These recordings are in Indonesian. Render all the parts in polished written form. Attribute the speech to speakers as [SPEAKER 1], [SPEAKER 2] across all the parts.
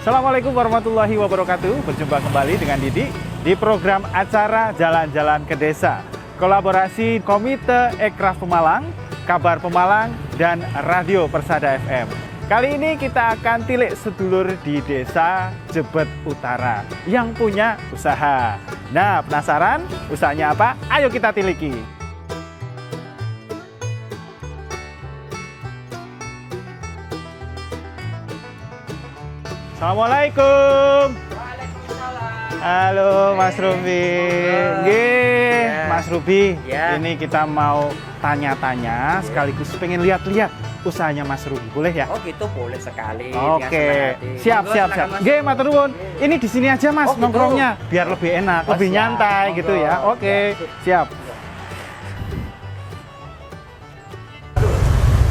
[SPEAKER 1] Assalamualaikum warahmatullahi wabarakatuh. Berjumpa kembali dengan Didi di program acara Jalan-Jalan ke Desa. Kolaborasi Komite Ekraf Pemalang, Kabar Pemalang, dan Radio Persada FM. Kali ini kita akan tilik sedulur di Desa Jebet Utara yang punya usaha. Nah, penasaran usahanya apa? Ayo kita tiliki. Assalamualaikum.
[SPEAKER 2] Waalaikumsalam.
[SPEAKER 1] Halo Mas Ruby. Nggih,
[SPEAKER 2] Ya.
[SPEAKER 1] Mas Ruby.
[SPEAKER 2] Ya.
[SPEAKER 1] Ini kita mau tanya-tanya sekaligus pengen lihat-lihat usahanya Mas Ruby. Boleh ya?
[SPEAKER 2] Oh gitu, boleh sekali.
[SPEAKER 1] Oke. Siap.
[SPEAKER 2] Silakan, Mas.
[SPEAKER 1] Nggih, matur nuwun. Ini di sini aja Mas
[SPEAKER 2] Oh, gitu.
[SPEAKER 1] nongkrongnya biar lebih enak,
[SPEAKER 2] Oh,
[SPEAKER 1] lebih
[SPEAKER 2] siap.
[SPEAKER 1] nyantai
[SPEAKER 2] Monggo.
[SPEAKER 1] gitu ya. Oke, siap.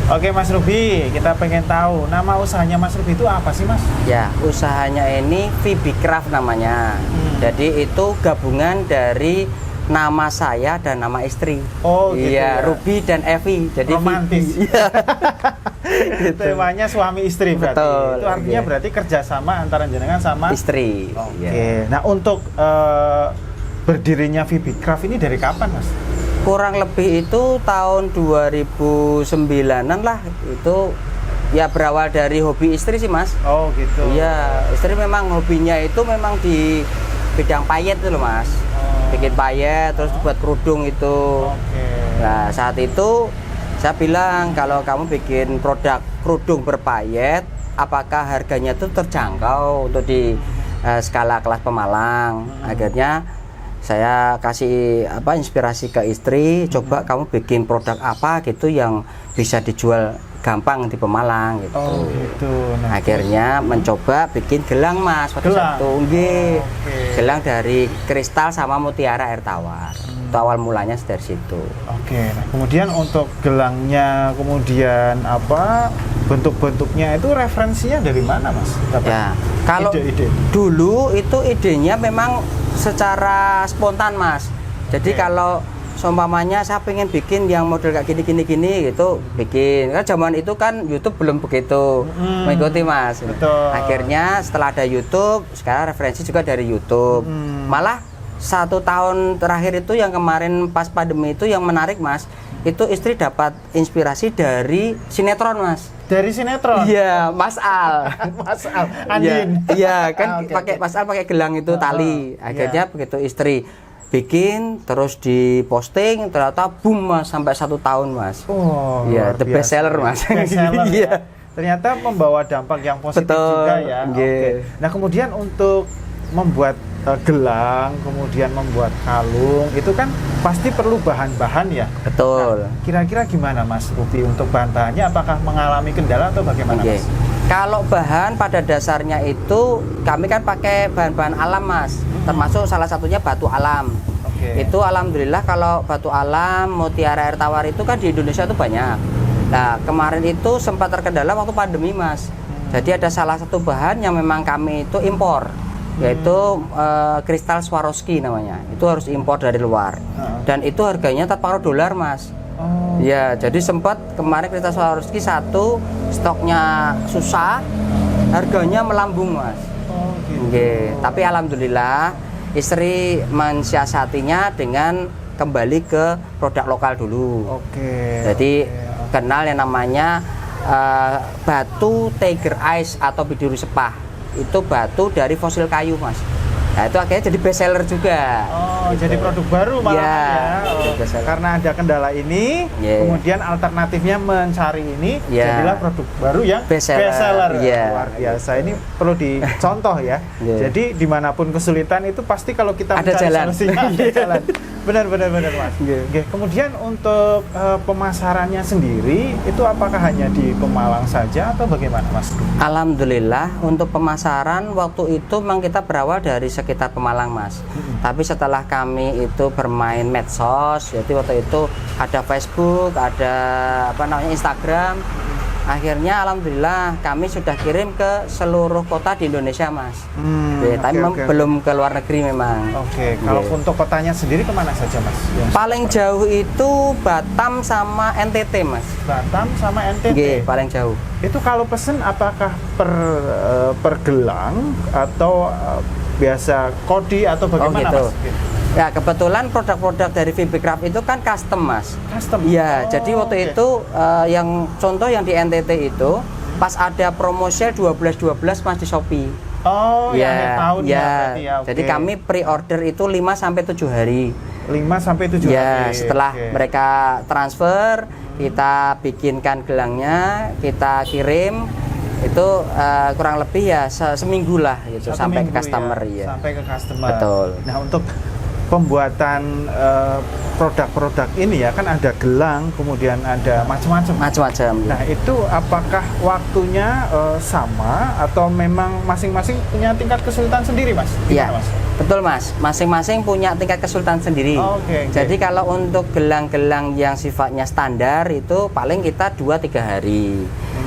[SPEAKER 1] Oke Mas Ruby, kita pengen tahu nama usahanya Mas Ruby itu apa sih Mas?
[SPEAKER 2] Ya, usahanya ini Vibicraft namanya. Jadi itu gabungan dari nama saya dan nama istri.
[SPEAKER 1] Oh, gitu
[SPEAKER 2] Iya,
[SPEAKER 1] ya.
[SPEAKER 2] Ruby dan Evi. Jadi
[SPEAKER 1] Romantis.
[SPEAKER 2] Iya. Gitu.
[SPEAKER 1] Temanya suami istri berarti.
[SPEAKER 2] Betul,
[SPEAKER 1] Itu artinya
[SPEAKER 2] iya.
[SPEAKER 1] berarti kerjasama antara jenengan sama
[SPEAKER 2] Istri.
[SPEAKER 1] Oke.
[SPEAKER 2] Iya.
[SPEAKER 1] Nah untuk berdirinya Vibicraft ini dari kapan Mas?
[SPEAKER 2] Kurang lebih itu tahun 2009-an lah. Itu ya berawal dari hobi istri sih, Mas.
[SPEAKER 1] Oh gitu.
[SPEAKER 2] Iya, istri memang hobinya itu memang di bidang payet itu loh, Mas. Bikin payet, terus buat kerudung itu.
[SPEAKER 1] Oke.
[SPEAKER 2] Nah, saat itu saya bilang kalau kamu bikin produk kerudung berpayet, apakah harganya itu terjangkau untuk di skala kelas Pemalang? Akhirnya saya kasih inspirasi ke istri, coba kamu bikin produk apa gitu yang bisa dijual gampang di Pemalang gitu.
[SPEAKER 1] Oh gitu. Nah,
[SPEAKER 2] Akhirnya mencoba bikin gelang, Mas, pada
[SPEAKER 1] Gelang?
[SPEAKER 2] satu. Nggih.
[SPEAKER 1] Oke.
[SPEAKER 2] Gelang dari kristal sama mutiara air tawar. Itu awal mulanya dari situ.
[SPEAKER 1] Oke. Nah, kemudian untuk gelangnya, kemudian apa bentuk-bentuknya itu referensinya dari mana Mas? Dapat
[SPEAKER 2] Ya, kalau
[SPEAKER 1] ide-ide.
[SPEAKER 2] dulu itu idenya memang secara spontan, Mas. Jadi
[SPEAKER 1] Oke.
[SPEAKER 2] kalau seumpamanya saya pengen bikin yang model kayak gini gitu, bikin. Kan zaman itu kan YouTube belum begitu mengikuti, Mas.
[SPEAKER 1] Betul.
[SPEAKER 2] Akhirnya setelah ada YouTube, sekarang referensi juga dari YouTube. Malah 1 tahun terakhir itu yang kemarin pas pandemi itu yang menarik, Mas. Itu istri dapat inspirasi dari sinetron, Mas.
[SPEAKER 1] Dari sinetron.
[SPEAKER 2] Iya, Mas Al.
[SPEAKER 1] Mas Al, Andin.
[SPEAKER 2] Iya, kan
[SPEAKER 1] Oke,
[SPEAKER 2] pakai
[SPEAKER 1] oke.
[SPEAKER 2] Mas Al pakai gelang itu tali. Akhirnya begitu istri bikin terus diposting, ternyata boom, Mas, sampai 1 tahun, Mas.
[SPEAKER 1] Oh,
[SPEAKER 2] Iya,
[SPEAKER 1] luar
[SPEAKER 2] the best
[SPEAKER 1] biasa.
[SPEAKER 2] seller, Mas.
[SPEAKER 1] Best seller,
[SPEAKER 2] Iya.
[SPEAKER 1] ya. Ternyata membawa dampak yang positif
[SPEAKER 2] Betul,
[SPEAKER 1] juga ya.
[SPEAKER 2] nggih.
[SPEAKER 1] Oke. Nah, kemudian untuk membuat gelang, kemudian membuat kalung, itu kan pasti perlu bahan-bahan ya.
[SPEAKER 2] Betul.
[SPEAKER 1] Nah, kira-kira gimana Mas Ruby untuk bahan-bahannya? Apakah mengalami kendala atau bagaimana
[SPEAKER 2] Oke.
[SPEAKER 1] Mas?
[SPEAKER 2] Kalau bahan pada dasarnya itu kami kan pakai bahan-bahan alam, Mas. Termasuk salah satunya batu alam.
[SPEAKER 1] Oke.
[SPEAKER 2] Itu alhamdulillah kalau batu alam, mutiara air tawar itu kan di Indonesia itu banyak. Nah, kemarin itu sempat terkendala waktu pandemi, Mas. Jadi ada salah satu bahan yang memang kami itu impor, yaitu kristal Swarovski namanya. Itu harus impor dari luar. Dan itu harganya terparuh dolar, Mas.
[SPEAKER 1] Oh.
[SPEAKER 2] Ya, jadi sempat kemarin kristal Swarovski satu stoknya susah, harganya melambung, Mas.
[SPEAKER 1] Oh, gitu.
[SPEAKER 2] Oke, tapi alhamdulillah istri mensiasatinya dengan kembali ke produk lokal dulu.
[SPEAKER 1] Oke.
[SPEAKER 2] Jadi
[SPEAKER 1] oke.
[SPEAKER 2] kenal yang namanya batu tiger ice atau bidiru sepah. Itu batu dari fosil kayu, Mas. Nah, itu akhirnya jadi best seller juga.
[SPEAKER 1] Oh,
[SPEAKER 2] Gitu.
[SPEAKER 1] jadi produk baru malah
[SPEAKER 2] Iya,
[SPEAKER 1] ya. Oh,
[SPEAKER 2] best seller.
[SPEAKER 1] karena ada kendala ini,
[SPEAKER 2] Iya.
[SPEAKER 1] kemudian alternatifnya mencari ini,
[SPEAKER 2] Iya.
[SPEAKER 1] jadilah produk baru yang
[SPEAKER 2] Best seller. Iya.
[SPEAKER 1] Luar biasa. Ini perlu dicontoh ya.
[SPEAKER 2] Iya.
[SPEAKER 1] Jadi dimanapun kesulitan itu pasti kalau kita
[SPEAKER 2] Ada
[SPEAKER 1] mencari
[SPEAKER 2] jalan.
[SPEAKER 1] solusinya ada jalan. Benar Mas.
[SPEAKER 2] Iya.
[SPEAKER 1] Oke, kemudian untuk pemasarannya sendiri itu apakah hanya di Pemalang saja atau bagaimana Mas?
[SPEAKER 2] Alhamdulillah untuk pemasaran waktu itu memang kita berawal dari sekitar Pemalang, Mas. Tapi setelah kami itu bermain medsos, jadi waktu itu ada Facebook, ada Instagram, Akhirnya alhamdulillah kami sudah kirim ke seluruh kota di Indonesia, Mas. Tapi belum ke luar negeri memang.
[SPEAKER 1] Oke, kalau untuk kotanya sendiri kemana saja, Mas?
[SPEAKER 2] Paling jauh itu Batam sama NTT, Mas.
[SPEAKER 1] Batam sama NTT.
[SPEAKER 2] Paling jauh.
[SPEAKER 1] Itu kalau pesen apakah per gelang atau biasa kodi atau bagaimana,
[SPEAKER 2] gitu.
[SPEAKER 1] Mas?
[SPEAKER 2] Ya, kebetulan produk-produk dari Vibicraft itu kan custom, Mas.
[SPEAKER 1] Custom?
[SPEAKER 2] Iya, jadi waktu itu yang contoh yang di NTT itu pas ada promo sale 12-12 Mas di Shopee.
[SPEAKER 1] Oh, ya, akhir tahun
[SPEAKER 2] ya.
[SPEAKER 1] Okay.
[SPEAKER 2] Jadi kami pre-order itu 5-7 hari.
[SPEAKER 1] 5-7 hari.
[SPEAKER 2] Ya, setelah mereka transfer, kita bikinkan gelangnya, kita kirim. Itu kurang lebih ya seminggu lah gitu sampai ke customer ya.
[SPEAKER 1] Sampai ke customer.
[SPEAKER 2] Betul.
[SPEAKER 1] Nah, untuk pembuatan produk-produk ini ya kan ada gelang, kemudian ada macam-macam. Nah, itu apakah waktunya sama atau memang masing-masing punya tingkat kesulitan sendiri, Mas?
[SPEAKER 2] Iya, betul, Mas. Masing-masing punya tingkat kesulitan sendiri. Jadi kalau untuk gelang-gelang yang sifatnya standar itu paling kita 2-3 hari.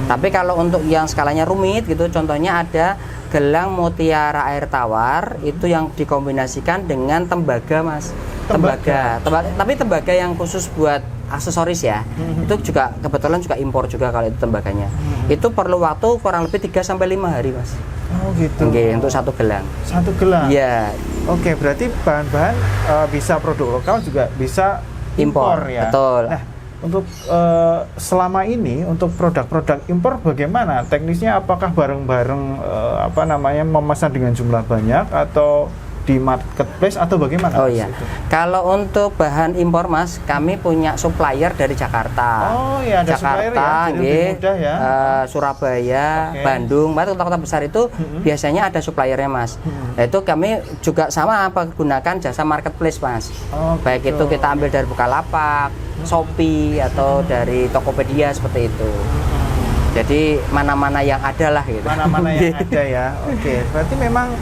[SPEAKER 2] Tapi kalau untuk yang skalanya rumit gitu, contohnya ada gelang mutiara air tawar itu yang dikombinasikan dengan tembaga, Mas. Tembaga. Tapi tembaga yang khusus buat aksesoris ya. Itu juga kebetulan juga impor juga kalau itu tembaganya. Itu perlu waktu kurang lebih 3-5 hari, Mas.
[SPEAKER 1] Oh, gitu.
[SPEAKER 2] Untuk satu gelang.
[SPEAKER 1] Satu gelang.
[SPEAKER 2] Iya.
[SPEAKER 1] Oke, berarti bahan-bahan bisa produk lokal juga bisa impor ya.
[SPEAKER 2] Betul.
[SPEAKER 1] Nah, untuk selama ini untuk produk-produk impor bagaimana teknisnya? Apakah bareng-bareng memesan dengan jumlah banyak atau di marketplace atau bagaimana?
[SPEAKER 2] Oh iya. Kalau untuk bahan impor, Mas, kami punya supplier dari Jakarta.
[SPEAKER 1] Oh iya, ada
[SPEAKER 2] Jakarta,
[SPEAKER 1] supplier ya, lebih mudah ya.
[SPEAKER 2] Surabaya, Bandung, kota-kota besar itu biasanya ada suppliernya, Mas. Nah, itu kami juga sama gunakan jasa marketplace, Mas. Baik itu kita ambil dari Bukalapak, Shopee atau dari Tokopedia seperti itu. Jadi mana-mana yang ada lah gitu.
[SPEAKER 1] Mana-mana yang ada ya. Oke, berarti memang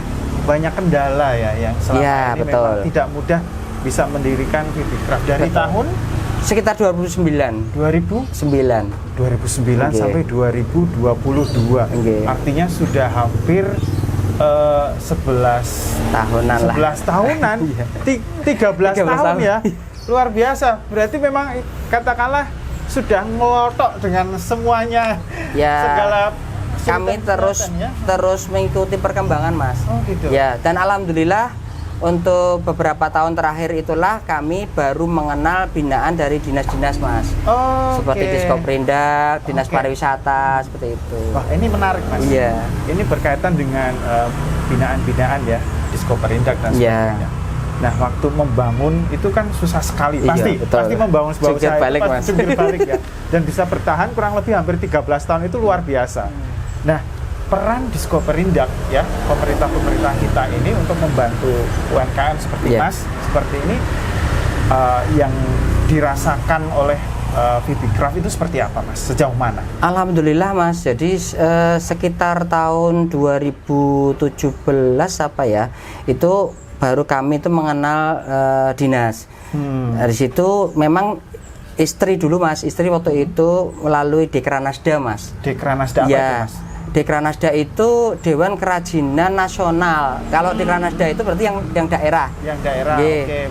[SPEAKER 1] banyak kendala ya yang selama ini
[SPEAKER 2] betul.
[SPEAKER 1] Memang tidak mudah bisa mendirikan Vibicraft dari tahun
[SPEAKER 2] sekitar 2009
[SPEAKER 1] sampai 2022. Artinya sudah hampir 11
[SPEAKER 2] tahunan
[SPEAKER 1] 13 tahun ya. Luar biasa. Berarti memang katakanlah sudah ngelotok dengan semuanya segala
[SPEAKER 2] kami terus mengikuti perkembangan, Mas.
[SPEAKER 1] Oh, gitu.
[SPEAKER 2] Ya, dan alhamdulillah untuk beberapa tahun terakhir itulah kami baru mengenal binaan dari dinas-dinas, Mas. Seperti Diskoperindak, Dinas Pariwisata, seperti itu.
[SPEAKER 1] Wah, ini menarik, Mas.
[SPEAKER 2] Iya.
[SPEAKER 1] Ini berkaitan dengan binaan-binaan ya, Diskoperindak dan sebagainya. Nah, waktu membangun itu kan susah sekali, pasti membangun sebuah usaha pasti jungkir balik ya, dan bisa bertahan kurang lebih hampir 13 tahun itu luar biasa. Nah, peran Diskoperindak ya, pemerintah kita ini untuk membantu UMKM seperti Mas, seperti ini yang dirasakan oleh Vibicraft itu seperti apa, Mas? Sejauh mana?
[SPEAKER 2] Alhamdulillah, Mas. Jadi sekitar tahun 2017 itu baru kami itu mengenal dinas. Dari situ memang istri dulu, Mas. Istri waktu itu melalui Dekranasda, Mas.
[SPEAKER 1] Dekranasda apa itu, Mas?
[SPEAKER 2] Dekranasda itu Dewan Kerajinan Nasional. Kalau Dekranasda itu berarti yang daerah.
[SPEAKER 1] Yang daerah.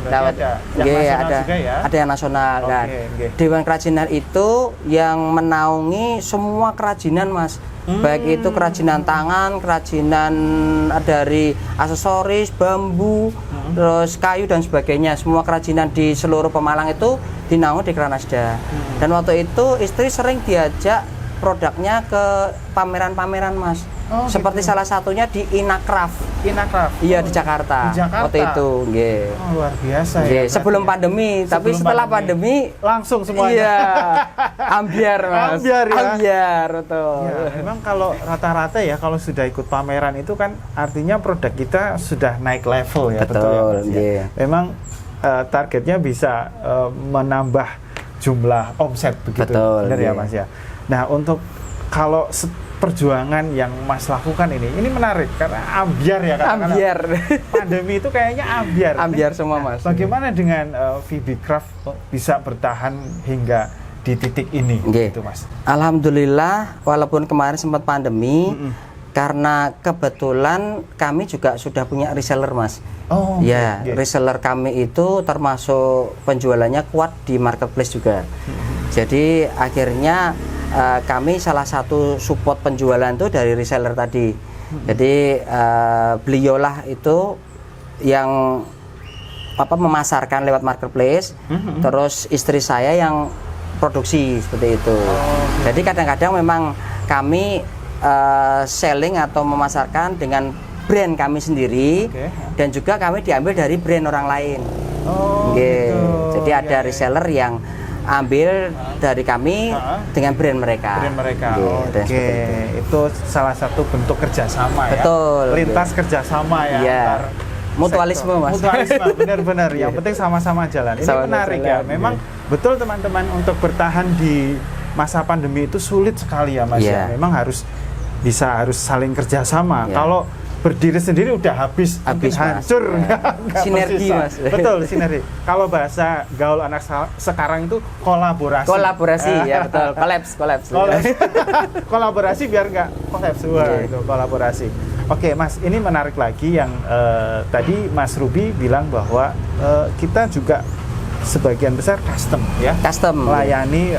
[SPEAKER 1] Berarti ada. Yang nasional juga ya?
[SPEAKER 2] Ada yang nasional. Nah, Dewan Kerajinan itu yang menaungi semua kerajinan, Mas. Baik itu kerajinan tangan, kerajinan dari aksesoris, bambu, terus kayu dan sebagainya. Semua kerajinan di seluruh Pemalang itu dinaungi Dekranasda. Dan waktu itu istri sering diajak produknya ke pameran-pameran, Mas. Seperti salah satunya di Inacraft. Iya, di Jakarta. Waktu itu,
[SPEAKER 1] luar biasa ya.
[SPEAKER 2] Sebelum pandemi, tapi setelah pandemi
[SPEAKER 1] langsung semuanya.
[SPEAKER 2] Iya. Ambiar, Mas. Ambiar, betul.
[SPEAKER 1] Ya, memang kalau rata-rata ya kalau sudah ikut pameran itu kan artinya produk kita sudah naik level ya, betul ya, Mas, ya. Memang targetnya bisa menambah jumlah omset begitu. Benar ya, Mas ya. Nah, untuk kalau perjuangan yang Mas lakukan ini menarik karena ambiar ya,
[SPEAKER 2] ambiar.
[SPEAKER 1] Pandemi itu kayaknya ambiar
[SPEAKER 2] semua, Mas.
[SPEAKER 1] Bagaimana dengan Vibicraft bisa bertahan hingga di titik ini gitu Mas?
[SPEAKER 2] Alhamdulillah, walaupun kemarin sempat pandemi, karena kebetulan kami juga sudah punya reseller Mas.
[SPEAKER 1] Oh,
[SPEAKER 2] ya, reseller kami itu termasuk penjualannya kuat di marketplace juga. Jadi akhirnya kami salah satu support penjualan itu dari reseller tadi. Jadi beliaulah itu yang memasarkan lewat marketplace, terus istri saya yang produksi seperti itu. Jadi kadang-kadang memang kami selling atau memasarkan dengan brand kami sendiri, dan juga kami diambil dari brand orang lain. Gitu. Jadi ada reseller yang ambil dari kami dengan brand mereka. Itu
[SPEAKER 1] salah satu bentuk kerjasama.
[SPEAKER 2] Betul.
[SPEAKER 1] Ya. Lintas kerjasama ya. Antar
[SPEAKER 2] mutualisme Mas.
[SPEAKER 1] Mutualisme benar-benar. Yang penting sama-sama jalan. Ini menarik ya. Memang betul teman-teman, untuk bertahan di masa pandemi itu sulit sekali ya Mas. Ya. Memang harus saling kerjasama. Kalau berdiri sendiri udah habis hancur, nggak
[SPEAKER 2] sinergi Mas.
[SPEAKER 1] Betul, sinergi. Kalau bahasa gaul anak sekarang itu kolaborasi.
[SPEAKER 2] Ya betul, kolaps.
[SPEAKER 1] Kolaborasi biar nggak kolaps. Itu kolaborasi. Oke Mas, ini menarik lagi yang tadi Mas Ruby bilang bahwa kita juga sebagian besar custom ya, melayani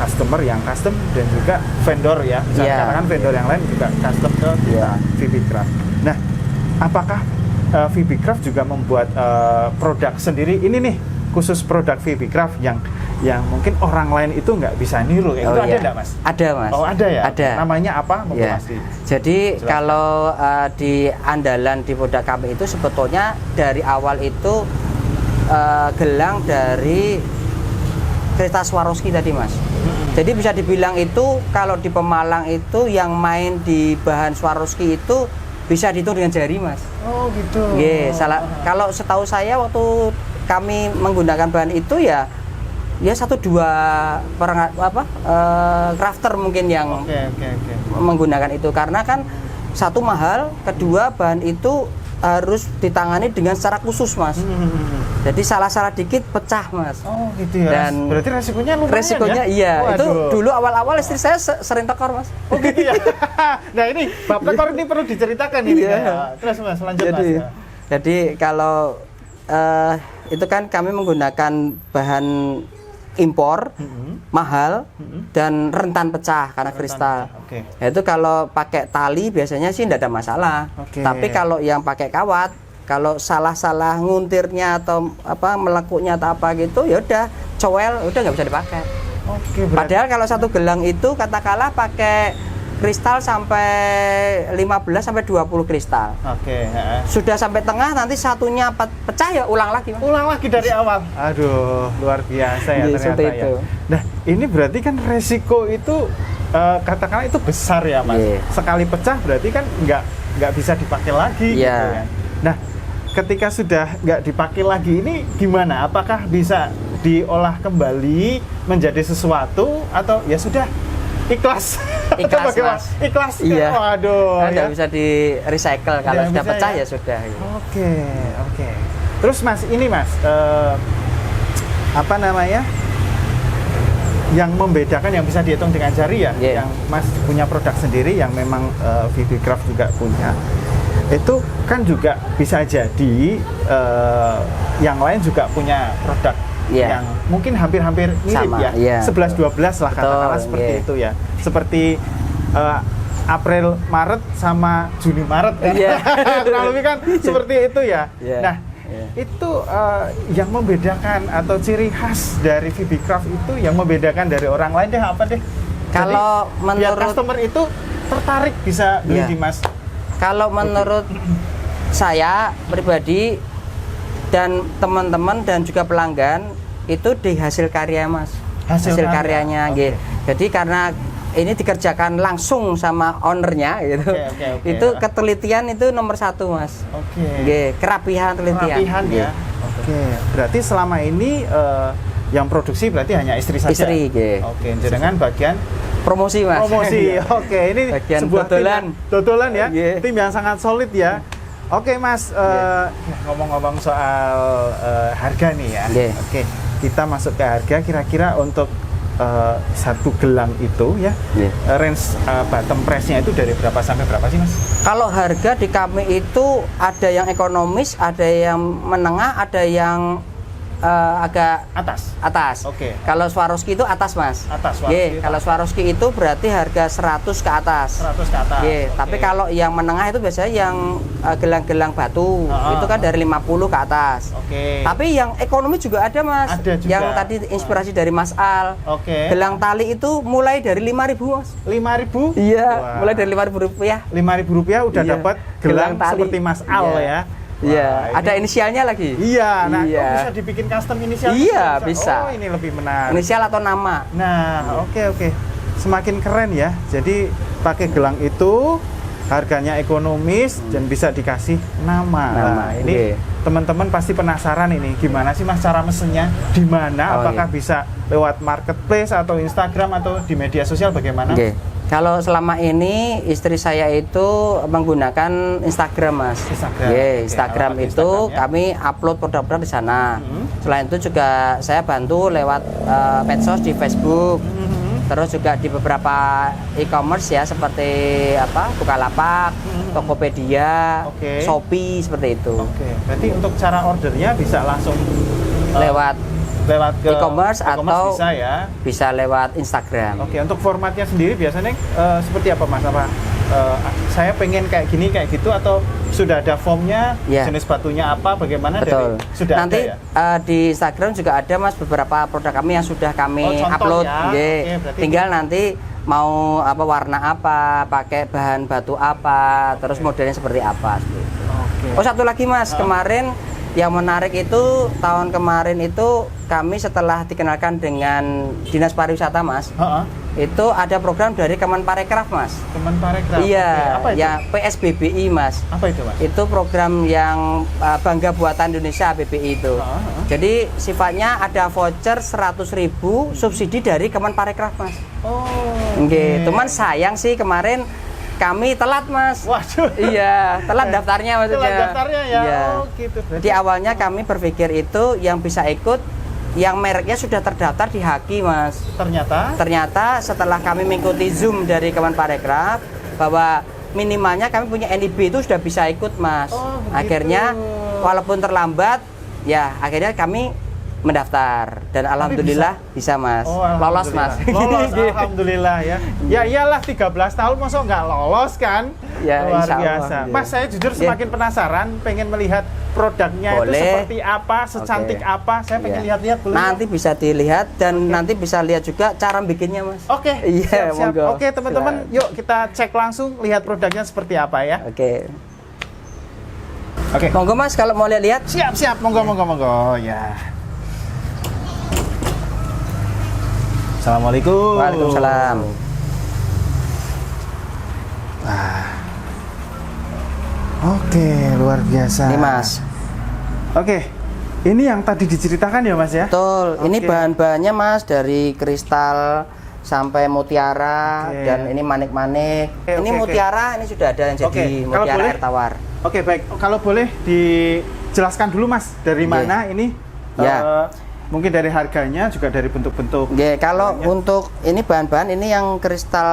[SPEAKER 1] customer yang custom dan juga vendor ya, misalkan kan vendor yang lain juga custom ke VibiCraft. Nah, apakah VibiCraft juga membuat produk sendiri ini nih, khusus produk VibiCraft yang mungkin orang lain itu nggak bisa niru, itu ada nggak Mas?
[SPEAKER 2] Ada Mas.
[SPEAKER 1] Oh ada ya?
[SPEAKER 2] Ada.
[SPEAKER 1] Namanya apa?
[SPEAKER 2] Jadi kalau di andalan di produk kami itu sebetulnya dari awal itu gelang dari kristal Swarovski tadi Mas. Jadi bisa dibilang itu kalau di Pemalang itu yang main di bahan Swarovski itu bisa dihitung dengan jari Mas.
[SPEAKER 1] Oh gitu.
[SPEAKER 2] Kalau setahu saya waktu kami menggunakan bahan itu ya 1-2 crafter mungkin yang menggunakan itu, karena kan satu mahal, kedua bahan itu harus ditangani dengan secara khusus Mas. Jadi salah-salah dikit pecah Mas.
[SPEAKER 1] Oh gitu ya. Dan berarti resikonya lumayan
[SPEAKER 2] resikonya
[SPEAKER 1] ya?
[SPEAKER 2] Itu dulu awal-awal istri saya sering tekor Mas.
[SPEAKER 1] Oh gitu ya. Nah ini bab tekor ini perlu diceritakan ini. Terus Mas lanjut Mas.
[SPEAKER 2] Jadi kalau itu kan kami menggunakan bahan impor, mahal, dan rentan pecah karena kristal. Nah, itu kalau pakai tali biasanya sih tidak ada masalah. Tapi kalau yang pakai kawat, kalau salah-salah nguntirnya atau melekuknya atau apa gitu, ya udah cowel, udah nggak bisa dipakai. Padahal kalau satu gelang itu katakanlah pakai kristal sampai 15 sampai 20 kristal. Sudah sampai tengah, nanti satunya pecah ya ulang lagi.
[SPEAKER 1] Ulang lagi dari awal. Aduh, luar biasa ya ternyata ya. Nah, ini berarti kan resiko itu katakanlah itu besar ya Mas. Sekali pecah berarti kan nggak bisa dipakai lagi gitu ya. Nah, ketika sudah nggak dipakai lagi ini gimana? Apakah bisa diolah kembali menjadi sesuatu atau ya sudah ikhlas Mas. Ikhlas kan? Waduh,
[SPEAKER 2] nggak bisa di recycle, kalau sudah pecah ya sudah.
[SPEAKER 1] Oke. Terus Mas, ini Mas yang membedakan, yang bisa dihitung dengan jari ya, yang Mas punya produk sendiri yang memang VibiCraft juga punya, itu kan juga bisa jadi yang lain juga punya produk yang mungkin hampir-hampir mirip ya, 11-12 lah katakanlah seperti itu ya, seperti April Maret sama Juni Maret kurang lebih kan seperti itu ya. Nah itu yang membedakan atau ciri khas dari VibiCraft itu yang membedakan dari orang lain deh apa deh?
[SPEAKER 2] Kalau menurut
[SPEAKER 1] customer itu tertarik bisa beli di Mas.
[SPEAKER 2] Kalau menurut saya pribadi dan teman-teman dan juga pelanggan itu di hasil karya Mas, hasil karyanya gitu. Jadi karena ini dikerjakan langsung sama ownernya gitu. Itu ketelitian itu nomor 1 Mas. Kerapihan telitian.
[SPEAKER 1] Ya. Berarti selama ini yang produksi berarti hanya istri saja. Dengan bagian
[SPEAKER 2] promosi Mas.
[SPEAKER 1] Ini
[SPEAKER 2] bagian
[SPEAKER 1] sebuah dodolan ya. Tim yang sangat solid ya. Mas, ngomong-ngomong soal harga nih ya. Kita masuk ke harga, kira-kira untuk satu gelang itu ya, range bottom price-nya itu dari berapa sampai berapa sih Mas?
[SPEAKER 2] Kalau harga di kami itu ada yang ekonomis, ada yang menengah, ada yang agak atas.
[SPEAKER 1] Oke.
[SPEAKER 2] Kalau Swarovski itu atas Mas.
[SPEAKER 1] Atas Swarovski.
[SPEAKER 2] Kalau Swarovski itu berarti harga 100 ke atas.
[SPEAKER 1] 100 ke atas.
[SPEAKER 2] Okay. Tapi kalau yang menengah itu biasanya yang gelang-gelang batu, itu kan dari 50 ke atas.
[SPEAKER 1] Oke.
[SPEAKER 2] Tapi yang ekonomi juga ada Mas.
[SPEAKER 1] Ada juga.
[SPEAKER 2] Yang tadi inspirasi dari Mas Al.
[SPEAKER 1] Oke.
[SPEAKER 2] Gelang tali itu mulai dari 5.000 Mas.
[SPEAKER 1] 5.000?
[SPEAKER 2] Iya,
[SPEAKER 1] Wah.
[SPEAKER 2] mulai dari 5.000 rupiah.
[SPEAKER 1] 5.000 rupiah udah dapat gelang
[SPEAKER 2] tali
[SPEAKER 1] seperti Mas Al ya.
[SPEAKER 2] Iya, ada inisialnya lagi.
[SPEAKER 1] Iya, nah
[SPEAKER 2] iya.
[SPEAKER 1] bisa dibikin custom inisial.
[SPEAKER 2] Iya, bisa.
[SPEAKER 1] Oh, ini lebih menarik.
[SPEAKER 2] Inisial atau nama.
[SPEAKER 1] Nah, oke. Semakin keren ya. Jadi pakai gelang itu harganya ekonomis dan bisa dikasih nama. Nah, ini teman-teman pasti penasaran ini gimana sih Mas cara mesennya? Di mana? Apakah bisa lewat marketplace atau Instagram atau di media sosial bagaimana?
[SPEAKER 2] Kalau selama ini istri saya itu menggunakan Instagram Mas. Instagram itu kami upload produk-produk di sana. Selain itu juga saya bantu lewat medsos di Facebook. Terus juga di beberapa e-commerce ya seperti Bukalapak, Tokopedia, Shopee seperti itu.
[SPEAKER 1] Berarti untuk cara ordernya bisa langsung
[SPEAKER 2] lewat ke e-commerce atau
[SPEAKER 1] bisa ya?
[SPEAKER 2] Bisa lewat Instagram.
[SPEAKER 1] Untuk formatnya sendiri biasanya seperti apa Mas? Saya pengen kayak gini kayak gitu atau sudah ada formnya, jenis batunya apa, bagaimana?
[SPEAKER 2] Betul.
[SPEAKER 1] Sudah
[SPEAKER 2] nanti
[SPEAKER 1] ada ya?
[SPEAKER 2] Di Instagram juga ada Mas beberapa produk kami yang sudah kami upload.
[SPEAKER 1] Ya?
[SPEAKER 2] Tinggal nanti mau warna apa, pakai bahan batu apa, terus modelnya seperti apa. Oh satu lagi Mas, kemarin yang menarik itu tahun kemarin itu kami setelah dikenalkan dengan Dinas Pariwisata Mas, itu ada program dari Kemenparekraf Mas.
[SPEAKER 1] Kemenparekraf.
[SPEAKER 2] Iya,
[SPEAKER 1] apa itu?
[SPEAKER 2] Ya PSBBI Mas.
[SPEAKER 1] Apa itu Mas?
[SPEAKER 2] Itu program yang bangga buatan Indonesia BBI itu. Jadi sifatnya ada voucher 100.000 subsidi dari Kemenparekraf Mas. Cuman sayang sih kemarin kami telat Mas.
[SPEAKER 1] Waduh.
[SPEAKER 2] Iya, telat daftarnya maksudnya.
[SPEAKER 1] Telat daftarnya ya.
[SPEAKER 2] Iya.
[SPEAKER 1] Gitu.
[SPEAKER 2] Di awalnya kami berpikir itu yang bisa ikut yang mereknya sudah terdaftar di Haki Mas. Ternyata setelah kami mengikuti Zoom dari Kemenparekraf bahwa minimalnya kami punya NIB itu sudah bisa ikut Mas. Akhirnya walaupun terlambat ya akhirnya kami mendaftar dan alhamdulillah bisa Mas. Lolos Mas.
[SPEAKER 1] Lolos alhamdulillah ya. Ya iyalah 13 tahun masa nggak lolos kan?
[SPEAKER 2] Ya,
[SPEAKER 1] luar biasa. Mas saya jujur semakin penasaran, pengen melihat produknya itu seperti apa, secantik apa. Saya pengen lihat-lihat boleh.
[SPEAKER 2] Nanti bisa dilihat dan nanti bisa lihat juga cara bikinnya Mas.
[SPEAKER 1] Siap. Oke teman-teman, yuk kita cek langsung lihat produknya seperti apa ya.
[SPEAKER 2] Oke, monggo Mas kalau mau lihat-lihat.
[SPEAKER 1] Siap, monggo ya. Assalamualaikum.
[SPEAKER 2] Waalaikumsalam.
[SPEAKER 1] Oke, luar biasa.
[SPEAKER 2] Ini Mas.
[SPEAKER 1] Oke, ini yang tadi diceritakan ya Mas ya?
[SPEAKER 2] Betul, ini bahan-bahannya Mas dari kristal sampai mutiara dan ini manik-manik. Ini mutiara, ini sudah ada yang jadi mutiara air tawar.
[SPEAKER 1] Oke, baik. Kalau boleh dijelaskan dulu Mas, dari mana ini? Mungkin dari harganya juga dari bentuk-bentuk.
[SPEAKER 2] Kalau untuk ini bahan-bahan ini yang kristal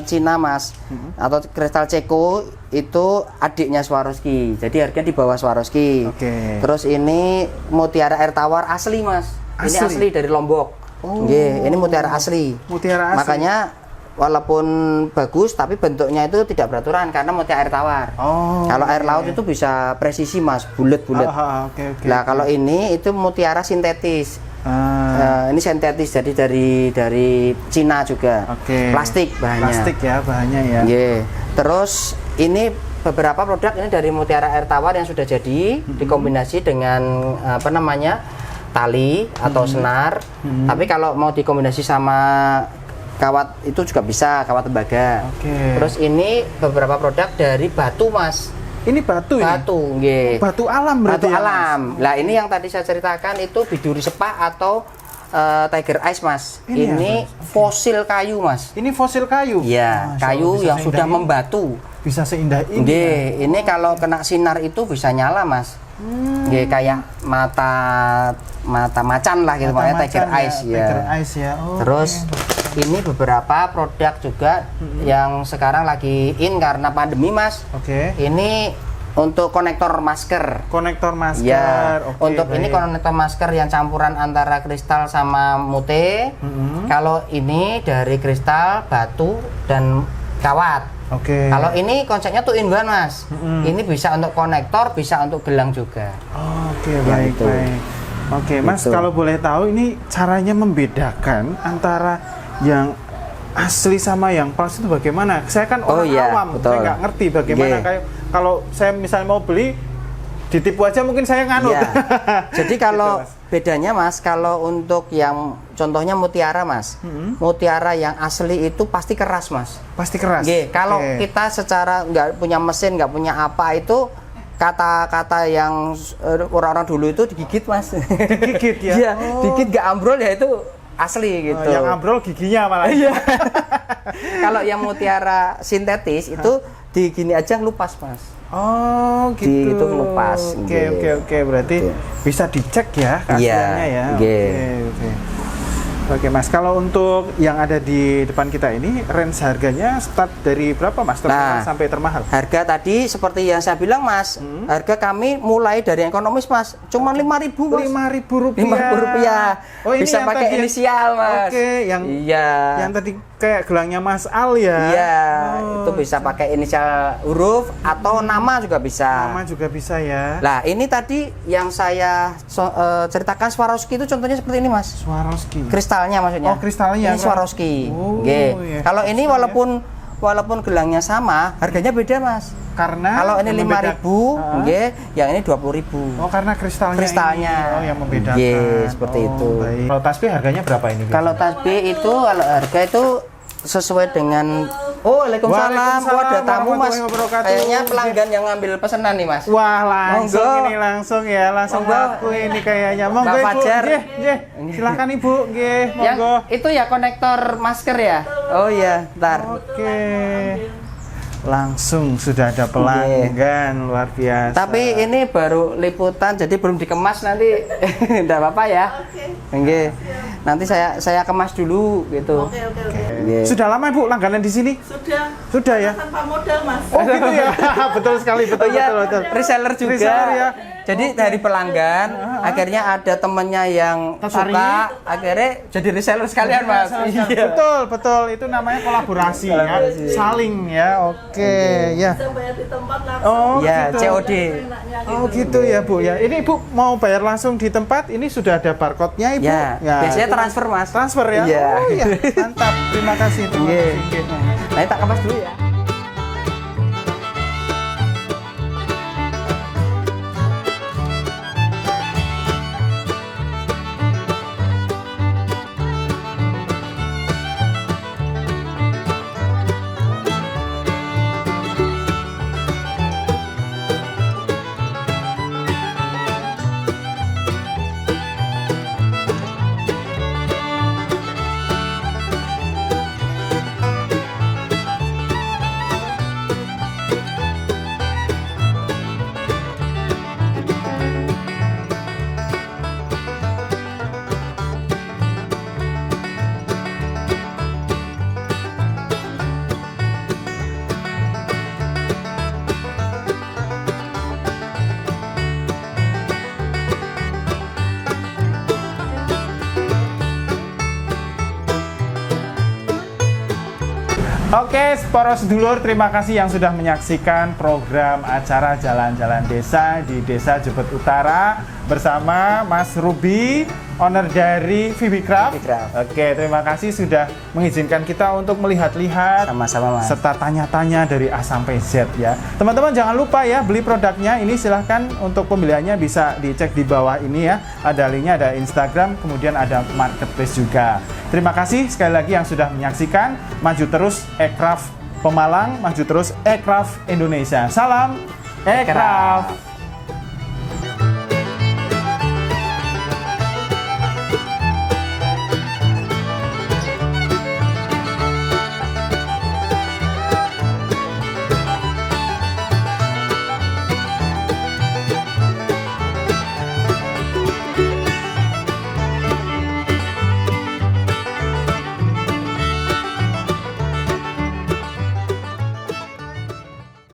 [SPEAKER 2] Cina Mas, atau kristal Ceko itu adiknya Swarovski. Jadi harganya di bawah Swarovski. Terus ini mutiara air tawar asli Mas. Ini asli dari Lombok. Ini mutiara asli. Makanya walaupun bagus tapi bentuknya itu tidak beraturan karena mutiara air tawar. Kalau air laut itu bisa presisi Mas, bulat-bulat. Nah, kalau ini itu mutiara sintetis. Ini sintetis jadi dari Cina juga. Plastik bahannya.
[SPEAKER 1] Plastik ya bahannya ya.
[SPEAKER 2] Terus ini beberapa produk ini dari mutiara air tawar yang sudah jadi dikombinasi dengan tali atau senar. Tapi kalau mau dikombinasi sama kawat itu juga bisa, kawat tembaga. Terus ini beberapa produk dari batu Mas.
[SPEAKER 1] Ini batu ya? Batu alam berarti.
[SPEAKER 2] Batu alam. Nah ini yang tadi saya ceritakan itu biduri sepak atau tiger ice Mas. Ini fosil kayu Mas.
[SPEAKER 1] Ini fosil kayu?
[SPEAKER 2] Iya, kayu yang sudah membatu.
[SPEAKER 1] Bisa seindah ini.
[SPEAKER 2] Ini kalau kena sinar itu bisa nyala Mas. Nggih, kayak mata macan lah gitu, makanya tiger eyes ya.
[SPEAKER 1] Tiger eyes ya. Oh,
[SPEAKER 2] terus ini beberapa produk juga yang sekarang lagi in karena pandemi, Mas.
[SPEAKER 1] Oke.
[SPEAKER 2] Ini untuk konektor masker.
[SPEAKER 1] Konektor masker.
[SPEAKER 2] Ya,
[SPEAKER 1] Oke,
[SPEAKER 2] untuk ini konektor masker yang campuran antara kristal sama mute. Kalau ini dari kristal, batu, dan kawat.
[SPEAKER 1] Oke.
[SPEAKER 2] Kalau ini konsepnya tuh in one, Mas. Ini bisa untuk konektor, bisa untuk gelang juga.
[SPEAKER 1] Oke,
[SPEAKER 2] Ya,
[SPEAKER 1] baik,
[SPEAKER 2] itu.
[SPEAKER 1] baik. Oke, Mas,
[SPEAKER 2] Gitu.
[SPEAKER 1] kalau boleh tahu ini caranya membedakan antara yang asli sama yang palsu itu bagaimana? Saya kan
[SPEAKER 2] Oh,
[SPEAKER 1] orang
[SPEAKER 2] iya,
[SPEAKER 1] awam,
[SPEAKER 2] betul.
[SPEAKER 1] saya nggak ngerti bagaimana.
[SPEAKER 2] Nggih.
[SPEAKER 1] Kayak kalau saya misalnya mau beli, ditipu aja mungkin saya nganut.
[SPEAKER 2] Iya. Jadi kalau
[SPEAKER 1] Gitu, Mas.
[SPEAKER 2] bedanya, Mas, kalau untuk yang contohnya mutiara, Mas. Mutiara yang asli itu pasti keras, Mas.
[SPEAKER 1] Pasti keras.
[SPEAKER 2] Nggih, kalau
[SPEAKER 1] Oke.
[SPEAKER 2] kita secara nggak punya mesin, nggak punya apa itu kata-kata yang orang-orang dulu itu digigit, Mas.
[SPEAKER 1] Digigit ya?
[SPEAKER 2] Iya,
[SPEAKER 1] Oh.
[SPEAKER 2] digigit nggak ambrol ya itu asli gitu.
[SPEAKER 1] Yang ambrol giginya malah.
[SPEAKER 2] Iya. Kalau yang mutiara sintetis itu di gini aja ngelupas, Mas.
[SPEAKER 1] Oh, gitu.
[SPEAKER 2] Di itu ngelupas.
[SPEAKER 1] Oke,
[SPEAKER 2] Nggih.
[SPEAKER 1] oke. Berarti
[SPEAKER 2] Gitu.
[SPEAKER 1] bisa dicek ya keasliannya ya.
[SPEAKER 2] nggih.
[SPEAKER 1] Oke. Oke, Mas. Kalau untuk yang ada di depan kita ini, range harganya start dari berapa, Mas? Termurah
[SPEAKER 2] Nah,
[SPEAKER 1] sampai termahal?
[SPEAKER 2] Harga tadi seperti yang saya bilang, Mas, harga kami mulai dari yang ekonomis, Mas. Cuma 5.000, Mas.
[SPEAKER 1] Rp5.000.
[SPEAKER 2] Rp5.000.
[SPEAKER 1] Oh, ini
[SPEAKER 2] Bisa
[SPEAKER 1] yang
[SPEAKER 2] pakai
[SPEAKER 1] tadi-
[SPEAKER 2] inisial, Mas.
[SPEAKER 1] Oke,
[SPEAKER 2] Iya.
[SPEAKER 1] yang tadi kayak gelangnya Mas Al ya.
[SPEAKER 2] Iya,
[SPEAKER 1] Oh,
[SPEAKER 2] itu bisa pakai inisial huruf atau nama juga bisa.
[SPEAKER 1] Nama juga bisa ya.
[SPEAKER 2] Lah, ini tadi yang saya ceritakan Swarovski itu contohnya seperti ini, Mas.
[SPEAKER 1] Swarovski.
[SPEAKER 2] Kristalnya maksudnya.
[SPEAKER 1] Oh, kristalnya,
[SPEAKER 2] Ini
[SPEAKER 1] kan?
[SPEAKER 2] Swarovski.
[SPEAKER 1] Oh,
[SPEAKER 2] Nggih.
[SPEAKER 1] iya.
[SPEAKER 2] Kalau ini walaupun gelangnya sama, harganya beda, Mas.
[SPEAKER 1] Karena
[SPEAKER 2] Kalau ini
[SPEAKER 1] yang
[SPEAKER 2] 5.000,
[SPEAKER 1] membeda-
[SPEAKER 2] nggih, yang ini 20.000.
[SPEAKER 1] Oh, karena kristalnya.
[SPEAKER 2] Kristalnya.
[SPEAKER 1] Ini. Oh, yang membedakan.
[SPEAKER 2] Nggih, seperti itu.
[SPEAKER 1] Baik. Kalau tasbih harganya berapa ini?
[SPEAKER 2] Kalau tasbih itu kalau harga itu sesuai dengan Waalaikumsalam.
[SPEAKER 1] Waalaikumsalam
[SPEAKER 2] Oh, ada tamu, Mas.
[SPEAKER 1] warahmatullahi wabarakatuh.
[SPEAKER 2] Kayaknya pelanggan yang ngambil pesanan nih, Mas.
[SPEAKER 1] Wah, langsung
[SPEAKER 2] Monggo.
[SPEAKER 1] ini langsung ya, langsung
[SPEAKER 2] Monggo.
[SPEAKER 1] laku ini kayaknya. Monggo,
[SPEAKER 2] Mbak
[SPEAKER 1] Ibu.
[SPEAKER 2] Fajar.
[SPEAKER 1] Nggih, nggih. Silakan Ibu, nggih,
[SPEAKER 2] Yang
[SPEAKER 1] monggo.
[SPEAKER 2] itu ya konektor masker ya? Oh iya, ntar.
[SPEAKER 1] Oke. Langsung sudah ada pelanggan, luar biasa.
[SPEAKER 2] Tapi ini baru liputan, jadi belum dikemas nanti. Enggak apa-apa ya. Oke. Nanti saya kemas dulu gitu.
[SPEAKER 3] Oke.
[SPEAKER 2] Nggih.
[SPEAKER 1] Sudah lama Ibu langganan di sini? Sudah ya?
[SPEAKER 3] Tanpa modal, Mas.
[SPEAKER 1] Oh gitu ya. Betul sekali, betul,
[SPEAKER 2] Oh iya,
[SPEAKER 1] betul.
[SPEAKER 2] reseller juga.
[SPEAKER 1] Reseller ya.
[SPEAKER 2] Jadi dari pelanggan, akhirnya ada temennya yang
[SPEAKER 1] Tertarik.
[SPEAKER 2] suka, akhirnya jadi reseller sekalian, Mas. Iya.
[SPEAKER 1] Betul, betul. Itu namanya kolaborasi ya. Saling ya. Oke, ya.
[SPEAKER 3] Bisa bayar di tempat langsung.
[SPEAKER 1] Oh,
[SPEAKER 2] Ya,
[SPEAKER 1] gitu.
[SPEAKER 2] COD.
[SPEAKER 3] Enaknya
[SPEAKER 1] Oh gitu ya Bu ya. Ini Ibu mau bayar langsung di tempat, ini sudah ada barcode-nya Ibu?
[SPEAKER 2] Ya, biasanya transfer, Mas.
[SPEAKER 1] Transfer ya?
[SPEAKER 2] Iya.
[SPEAKER 1] Oh iya, mantap. Terima kasih. Terima
[SPEAKER 2] Iya.
[SPEAKER 1] kasih.
[SPEAKER 2] Nah, tak kemas dulu ya.
[SPEAKER 1] Oke, para sedulur, terima kasih yang sudah menyaksikan program acara Jalan-Jalan Desa di Desa Jebet Utara bersama Mas Ruby, owner dari Vibicraft.
[SPEAKER 2] Vibicraft.
[SPEAKER 1] Oke, terima kasih sudah mengizinkan kita untuk melihat-lihat
[SPEAKER 2] Sama-sama, Mas.
[SPEAKER 1] serta tanya-tanya dari A sampai Z ya. Teman-teman jangan lupa ya beli produknya ini, silahkan untuk pembeliannya bisa dicek di bawah ini ya. Ada linknya, ada Instagram, kemudian ada marketplace juga. Terima kasih sekali lagi yang sudah menyaksikan. Maju terus Aircraft Pemalang, maju terus Aircraft Indonesia. Salam Aircraft.